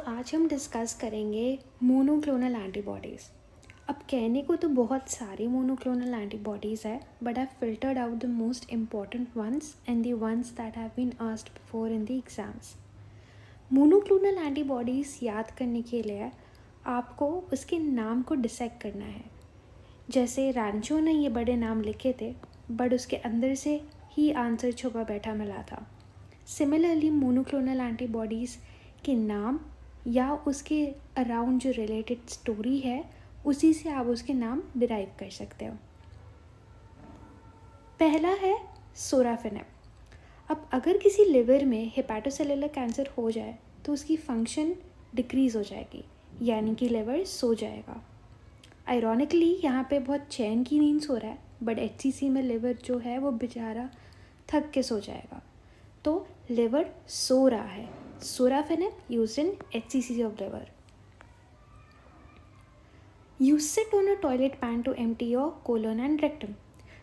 आज हम डिस्कस करेंगे मोनोक्लोनल एंटीबॉडीज़। अब कहने को तो बहुत सारी मोनोक्लोनल एंटीबॉडीज़ है, but I filtered out the most important ones and the ones that have been asked before in the exams. Monoclonal antibodies याद करने के लिए आपको उसके नाम को डिसाइड करना है। जैसे रैंचो ने ये बड़े नाम लिखे थे, बट उसके अंदर से ही आंसर छुपा बैठा मिला था। सिमिलरली मोनोक्लोनल एंटीबॉडीज़ के नाम या उसके अराउंड जो रिलेटेड स्टोरी है, उसी से आप उसके नाम डिराइव कर सकते हो। पहला है सोराफिनेब। अब अगर किसी लिवर में हेपाटोसेलुलर कैंसर हो जाए तो उसकी फंक्शन डिक्रीज़ हो जाएगी, यानी कि लिवर सो जाएगा। आयरॉनिकली यहाँ पे बहुत चैन की नींद सो रहा है, बट HCC में लिवर जो है वो बेचारा थक के सो जाएगा, तो लिवर सो रहा है। Sorafenib used in HCC of liver. You sit on a toilet pan to empty your colon and rectum.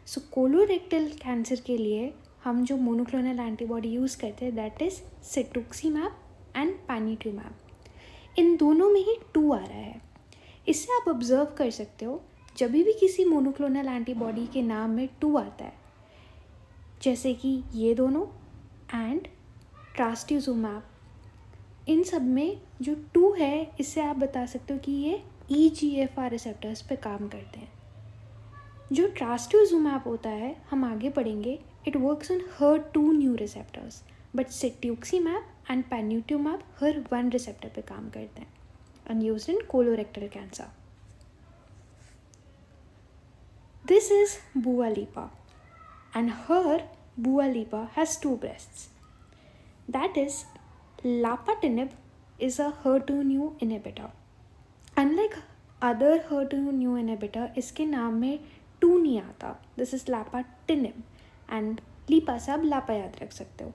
So colorectal cancer के लिए हम जो मोनोक्लोनल एंटीबॉडी यूज़ करते हैं दैट इज़ सेटुक्सीमैब एंड पैनिट्यूमैब। इन दोनों में ही 2 आ रहा है। इससे आप ऑब्जर्व कर सकते हो जब भी किसी मोनोक्लोनल एंटीबॉडी के नाम में 2 आता है, जैसे कि ये दोनों एंड ट्रास्ट्यूजुमैब, इन सब में जो 2 है इससे आप बता सकते हो कि ये EGFR रिसेप्टर्स पे काम करते हैं। जो ट्रास्ट्यूजुमैब होता है, हम आगे पढ़ेंगे, it works on HER2 neu receptors, but cetuximab and panitumumab HER1 receptor पे काम करते हैं and used in colorectal cancer. This is बुआ लीपा and her Bua Lipa has 2 breasts. That is, lapatinib is a HER2 new inhibitor. Unlike other HER2 new inhibitor, इसके नाम में 2 नहीं आता. This is lapatinib and Lipa से आप लापा याद रख सकते हो.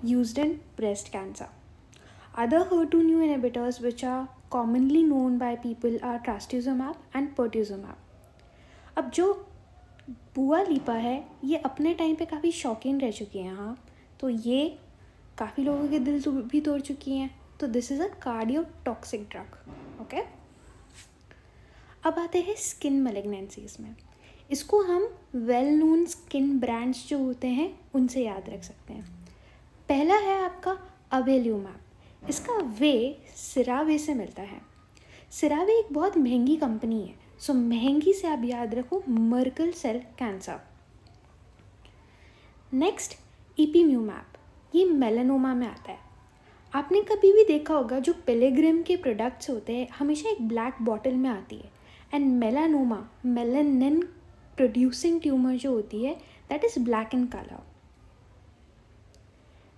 Used in breast cancer. Other HER2 new inhibitors which are commonly known by people are trastuzumab and pertuzumab. अब जो बुआ लीपा है ये अपने टाइम पे काफ़ी शॉकिंग रह चुकी है। हाँ, तो ये काफ़ी लोगों के दिल भी तोड़ चुकी हैं, तो this is a cardiotoxic drug. Okay, अब आते हैं स्किन मैलिग्नेंसीज में। इसको हम वेल नोन स्किन ब्रांड्स जो होते हैं उनसे याद रख सकते हैं। पहला है आपका अवेल्यूमैब। इसका वे सिरावे से मिलता है। सिरावे एक बहुत महंगी कंपनी है, सो महंगी से आप याद रखो मर्कल सेल कैंसर। नेक्स्ट इपीम्यूमैब, ये मेलानोमा में आता है। आपने कभी भी देखा होगा जो पिलेग्रिम के प्रोडक्ट्स होते हैं हमेशा एक ब्लैक बॉटल में आती है, and melanoma melanin producing tumour जो होती है that is black in colour.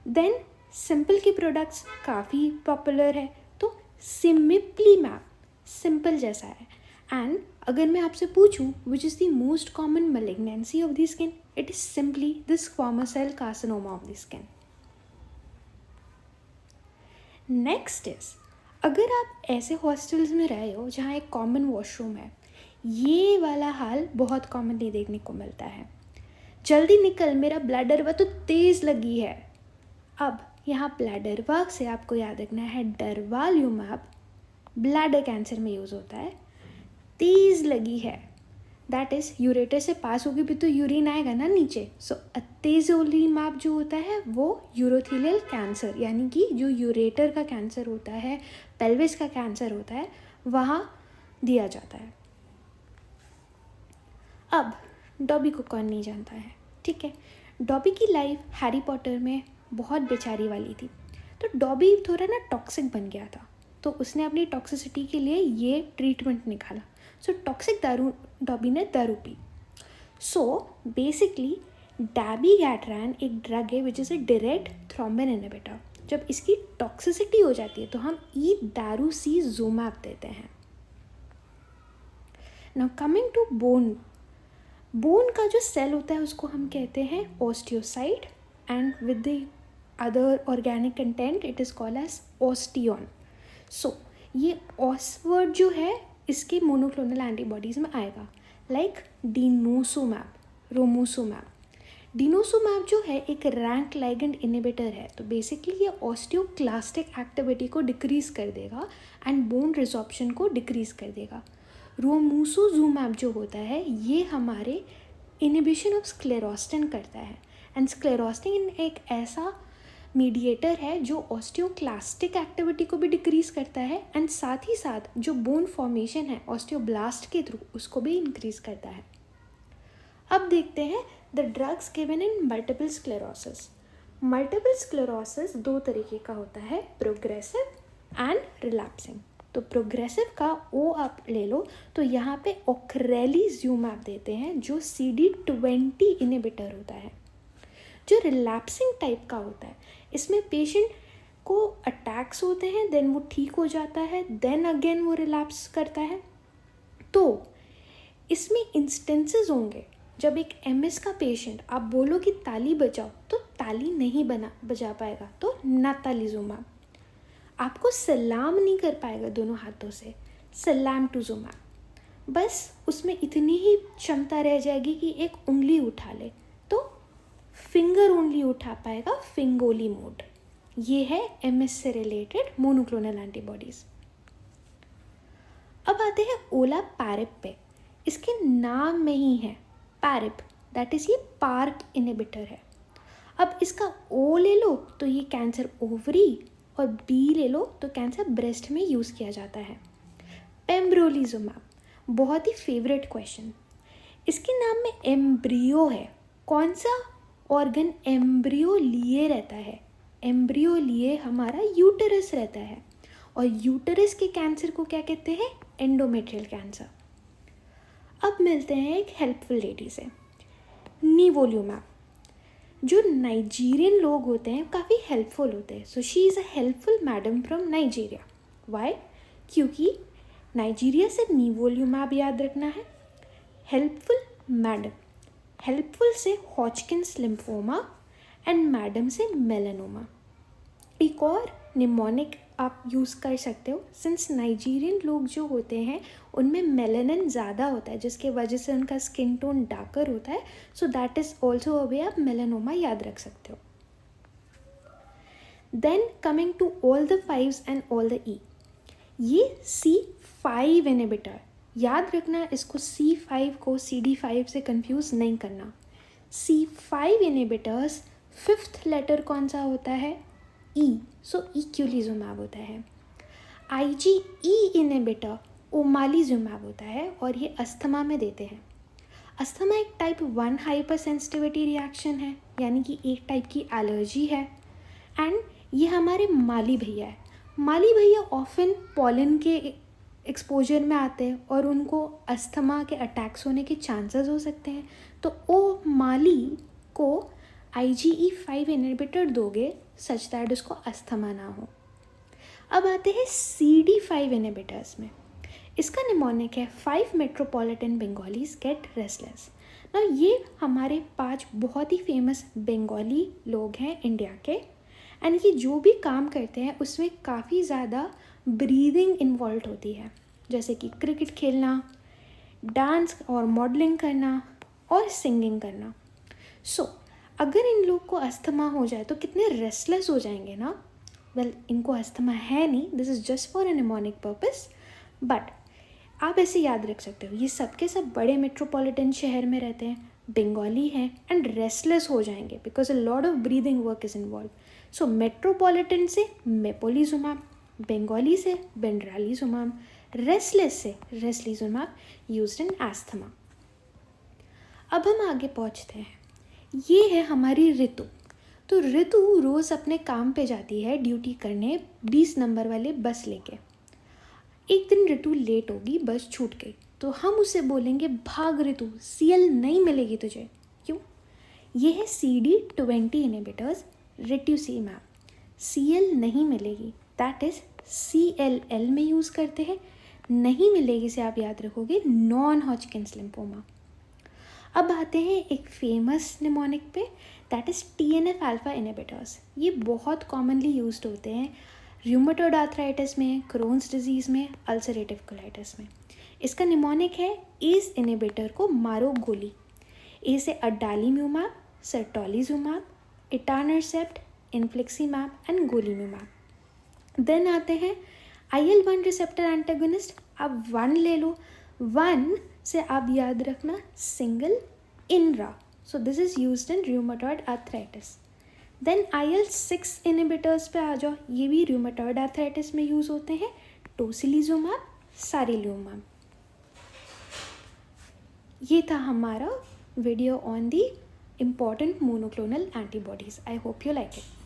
Then simple के प्रोडक्ट्स काफ़ी पॉपुलर है, तो सिमिप्लीमैब सिंपल जैसा है। एंड अगर मैं आपसे पूछूं which is the most common malignancy of the skin, it is simply the squamous cell carcinoma of the skin. Next is, अगर आप ऐसे हॉस्टल्स में रहे हो जहाँ एक कॉमन वॉशरूम है, ये वाला हाल बहुत कॉमनली देखने को मिलता है। जल्दी निकल, मेरा ब्लैडरवा तो तेज़ लगी है। अब यहाँ ब्लैडरवा से आपको याद रखना है डरवाल्यूमैब ब्लैडर कैंसर में यूज़ होता है। तेज़ लगी है दैट इज़ यूरेटर से पास होगी भी तो यूरिन आएगा ना नीचे, सो अतेजोलिमाब जो होता है वो यूरोथेलियल कैंसर, यानी कि जो यूरेटर का कैंसर होता है, पेल्विस का कैंसर होता है, वहाँ दिया जाता है। अब डॉबी को कौन नहीं जानता है, ठीक है। डॉबी की लाइफ हैरी पॉटर में बहुत बेचारी वाली थी, तो डॉबी थोड़ा ना टॉक्सिक बन गया था, तो उसने अपनी टॉक्सिसिटी के लिए ये ट्रीटमेंट निकाला। सो टॉक्सिक डॉबी ने दारू पी। सो बेसिकली डैबिगैट्रैन एक ड्रग है which is a direct thrombin inhibitor. जब इसकी टॉक्सिसिटी हो जाती है तो हम दारूसीज़ुमैब देते हैं। Now coming to bone, bone का जो सेल होता है उसको हम कहते हैं osteocyte, and with the other organic content it is called as osteon. So ये ऑस वर्ड जो है इसके मोनोक्लोनल एंटीबॉडीज़ में आएगा, लाइक डिनोसुमैब, रोमोसुमैब। डिनोसुमैब जो है एक रैंक लाइगेंड इनहिबिटर है, तो बेसिकली ये ऑस्टियोक्लास्टिक एक्टिविटी को डिक्रीज कर देगा एंड बोन रिजॉर्प्शन को डिक्रीज कर देगा। रोमूसुजुमैब जो होता है ये हमारे इनहिबिशन ऑफ स्क्लेरोस्टिन करता है, एंड स्क्लेरोस्टिन एक ऐसा मीडिएटर है जो ऑस्टियोक्लास्टिक एक्टिविटी को भी डिक्रीज करता है एंड साथ ही साथ जो बोन फॉर्मेशन है ऑस्टियोब्लास्ट के थ्रू उसको भी इंक्रीज करता है। अब देखते हैं the drugs given in multiple sclerosis. Multiple sclerosis दो तरीके का होता है, प्रोग्रेसिव एंड रिलैप्सिंग। तो प्रोग्रेसिव का ओ आप ले लो तो यहाँ पे ओक्रेलीजुमैब देते हैं जो CD20 इनहिबिटर होता है। जो रिलैप्सिंग टाइप का होता है इसमें पेशेंट को अटैक्स होते हैं, देन वो ठीक हो जाता है, देन अगेन वो रिलैप्स करता है। तो इसमें इंस्टेंसेस होंगे जब एक MS का पेशेंट आप बोलो कि ताली बजाओ तो ताली नहीं बजा पाएगा, तो नातालिजुमैब। आपको सलाम नहीं कर पाएगा दोनों हाथों से, सलामटुजुमैब। बस उसमें इतनी ही क्षमता रह जाएगी कि एक उंगली उठा ले, तो फिंगर ओनली उठा पाएगा, फिंगोलीमोड। ये है MS से रिलेटेड मोनोक्लोनल एंटीबॉडीज। अब आते हैं ओलापैरिब पे। इसके नाम में ही है पैरिब, दैट इज ये पार्प इनहिबिटर है। अब इसका O ले लो तो ये कैंसर ओवरी, और B ले लो तो कैंसर ब्रेस्ट में यूज़ किया जाता है। पेम्ब्रोलिजुमैब, बहुत ही फेवरेट क्वेश्चन। इसके नाम में एम्ब्रियो है। कौन सा ऑर्गन एम्ब्रियो लिए रहता है? एम्ब्रियो लिए हमारा यूटेरस रहता है, और यूटेरस के कैंसर को क्या कहते हैं? Endometrial cancer. अब मिलते हैं एक हेल्पफुल लेडी से, निवोल्यूमैब। जो नाइजीरियन लोग होते हैं काफ़ी हेल्पफुल होते हैं, so she is a helpful madam from Nigeria. Why? क्योंकि नाइजीरिया से निवोल्यूमैब याद रखना है, हेल्पफुल मैडम। हेल्पफुल से हॉजकिंस लिम्फोमा एंड मैडम से मेलानोमा। एक और निमोनिक आप यूज़ कर सकते हो, सिंस नाइजीरियन लोग जो होते हैं उनमें मेलानिन ज़्यादा होता है जिसके वजह से उनका स्किन टोन डार्कर होता है, so that is also a way आप मेलानोमा याद रख सकते हो। Then coming to all the fives and all the E, ये C5 इनहिबिटर याद रखना, इसको C5 को CD5 से कंफ्यूज नहीं करना। C5 इनहिबिटर्स फिफ्थ लेटर कौन सा होता है? E, सो इक्यूलिजुमैब होता है। IgE इनहिबिटर ओमालिजुमैब होता है, और ये अस्थमा में देते हैं। अस्थमा एक टाइप 1 हाइपर सेंसिटिविटी रिएक्शन है, यानी कि एक टाइप की एलर्जी है, एंड ये हमारे माली भैया है। माली भैया ऑफन पॉलन के एक्सपोजर में आते हैं और उनको अस्थमा के अटैक्स होने के चांसेस हो सकते हैं, तो ओ माली को IgE5 इनहिबिटर दोगे सच दैट उसको अस्थमा ना हो। अब आते हैं CD5 इनहिबिटर्स में। इसका निमोनिक है 5 मेट्रोपॉलिटन बंगालीज गेट रेस्टलेस। ना ये हमारे 5 बहुत ही फेमस बंगाली लोग हैं इंडिया के, एंड ये जो भी काम करते हैं उसमें काफ़ी ज़्यादा ब्रीदिंग इन्वॉल्व होती है, जैसे कि क्रिकेट खेलना, डांस और मॉडलिंग करना और सिंगिंग करना। सो अगर इन लोग को अस्थमा हो जाए तो कितने रेस्टलेस हो जाएंगे ना। वेल, इनको अस्थमा है नहीं, this is just for a mnemonic purpose, but आप ऐसे याद रख सकते हो ये सब के सब बड़े मेट्रोपॉलिटन शहर में रहते हैं, बंगाली हैं, एंड रेस्टलेस हो जाएंगे because a lot of breathing work is involve. So metropolitan से मेपोलिजुमैब, बंगाली से बेंड्रालिजुमैब, रेस्टलेस से रेस्लिजुमैब यूज्ड इन एस्थमा। अब हम आगे पहुंचते हैं, ये है हमारी ऋतु। तो ऋतु रोज़ अपने काम पे जाती है ड्यूटी करने 20 नंबर वाले बस लेके। एक दिन ऋतु लेट होगी, बस छूट गई, तो हम उसे बोलेंगे भाग ऋतु, CL नहीं मिलेगी तुझे। क्यों? ये है CD20 इनहिबिटर्स रिट्यूसिमैब। CL नहीं मिलेगी, दैट इज़ CLL में यूज़ करते हैं, नहीं मिलेगी से आप याद रखोगे नॉन हॉजकिंस लिम्फोमा। अब आते हैं एक फेमस निमोनिक पे, that is TNF alpha inhibitors. ये बहुत कॉमनली यूज्ड होते हैं रूमेटॉइड आर्थराइटिस में, क्रोन्स डिजीज़ में, अल्सरेटिव कोलाइटिस में। इसका निमोनिक है एस इनहिबिटर को मारो गोली। ए से adalimumab, sertolizumab, etanercept, infliximab and golimumab. Then आते हैं IL-1 रिसेप्टर एंटेगोनिस्ट. आप 1 ले लो. 1 से आप याद रखना सिंगल इनरा. So this is used in rheumatoid arthritis. Then IL-6 inhibitors पे आ जाओ. ये भी रूमेटॉइड आर्थराइटिस में यूज होते हैं. टोसिलिजुमाब, सारिल्यूमाब. ये था हमारा video on the important monoclonal antibodies. I hope you like it.